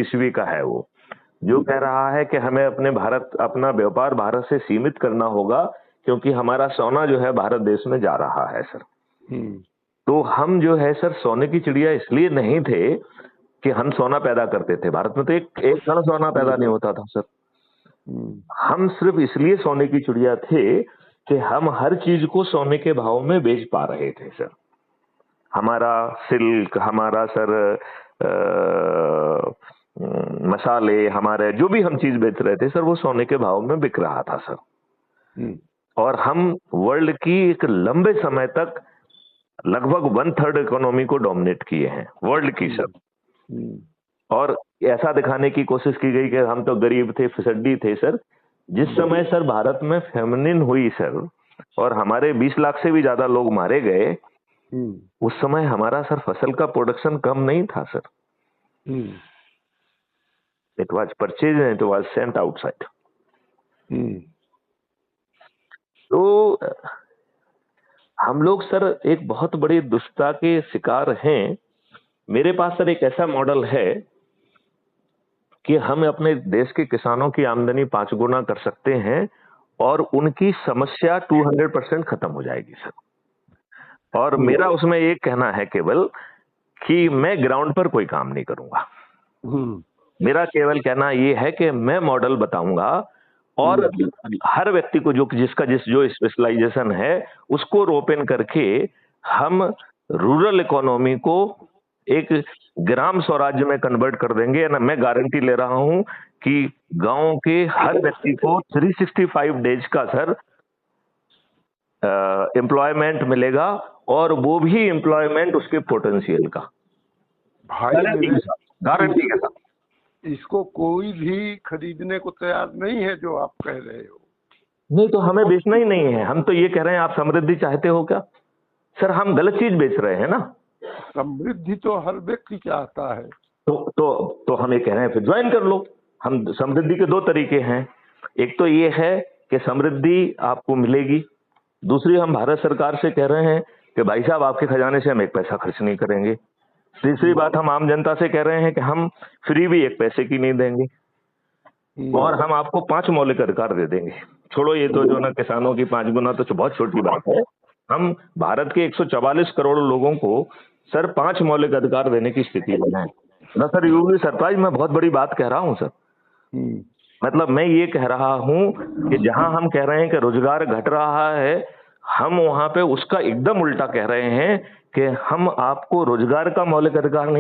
ईस्वी का है वो, जो कह रहा है कि हमें अपना व्यापार भारत से सीमित करना होगा, क्योंकि हमारा सोना जो है भारत देश में जा रहा है सर। तो हम जो है सर सोने की चिड़िया इसलिए नहीं थे कि हम सोना पैदा करते थे। भारत में तो एक कण सोना पैदा नहीं होता था सर। हम सिर्फ इसलिए सोने की चिड़िया थे कि हम हर चीज को सोने के भाव में बेच पा रहे थे सर। हमारा सिल्क, हमारा सर मसाले, हमारे जो भी हम चीज बेच रहे थे सर, वो सोने के भाव में बिक रहा था सर। और हम वर्ल्ड की एक लंबे समय तक लगभग 1/3 इकोनॉमी को डोमिनेट किए हैं वर्ल्ड की सर। और ऐसा दिखाने की कोशिश की गई कि हम तो गरीब थे, फिसड्डी थे सर। जिस समय सर भारत में फेमिनिन हुई सर और हमारे 20 लाख से भी ज्यादा लोग मारे गए, उस समय हमारा सर फसल का प्रोडक्शन कम नहीं था sir. It was purchase and it was sent outside. तो हम लोग सर एक बहुत बड़ी दुष्टता के शिकार हैं। मेरे पास सर एक ऐसा मॉडल है कि हम अपने देश के किसानों की आमदनी 5 गुना कर सकते हैं और उनकी समस्या 200% खत्म हो जाएगी सर। और मेरा उसमें ये कहना है केवल कि मैं ग्राउंड पर कोई काम नहीं करूंगा। मेरा केवल कहना ये है कि मैं मॉडल बताऊंगा और हर व्यक्ति को जो स्पेशलाइजेशन है उसको रोपन करके हम रूरल इकोनॉमी को एक ग्राम स्वराज्य में कन्वर्ट कर देंगे। ना, मैं गारंटी ले रहा हूं कि गांव के हर व्यक्ति को 365 डेज का सर एम्प्लॉयमेंट मिलेगा, और वो भी एम्प्लॉयमेंट उसके पोटेंशियल का। गारंटी के साथ। इसको कोई भी खरीदने को तैयार नहीं है जो आप कह रहे हो। नहीं तो हमें बेचना ही नहीं है। हम तो ये कह रहे हैं आप समृद्धि चाहते हो क्या सर? हम गलत चीज बेच रहे हैं ना। समृद्धि तो हर व्यक्ति चाहता है। तो हम ये कह रहे हैं फिर ज्वाइन कर लो। हम समृद्धि के 2 तरीके हैं। एक तो ये है कि समृद्धि आपको मिलेगी। दूसरी, हम भारत सरकार से कह रहे हैं कि भाई साहब आपके खजाने से हम 1 पैसा खर्च नहीं करेंगे। तीसरी बात, हम आम जनता से कह रहे हैं कि हम फ्री भी 1 पैसे की नहीं देंगे और हम आपको 5 मौलिक अधिकार दे देंगे। छोड़ो ये तो जो ना किसानों की 5 गुना तो बहुत छोटी बात है। हम भारत के 144 करोड़ लोगों को सर 5 मौलिक अधिकार देने की स्थिति में है ना sir. You will be surprise, मैं बहुत बड़ी बात कह रहा हूं सर। मतलब मैं ये कह रहा हूं कि जहां हम कह रहे हैं कि रोजगार घट रहा है, हम वहां पे उसका एकदम उल्टा कह रहे हैं कि हम आपको रोजगार का मौलिक अधिकार नहीं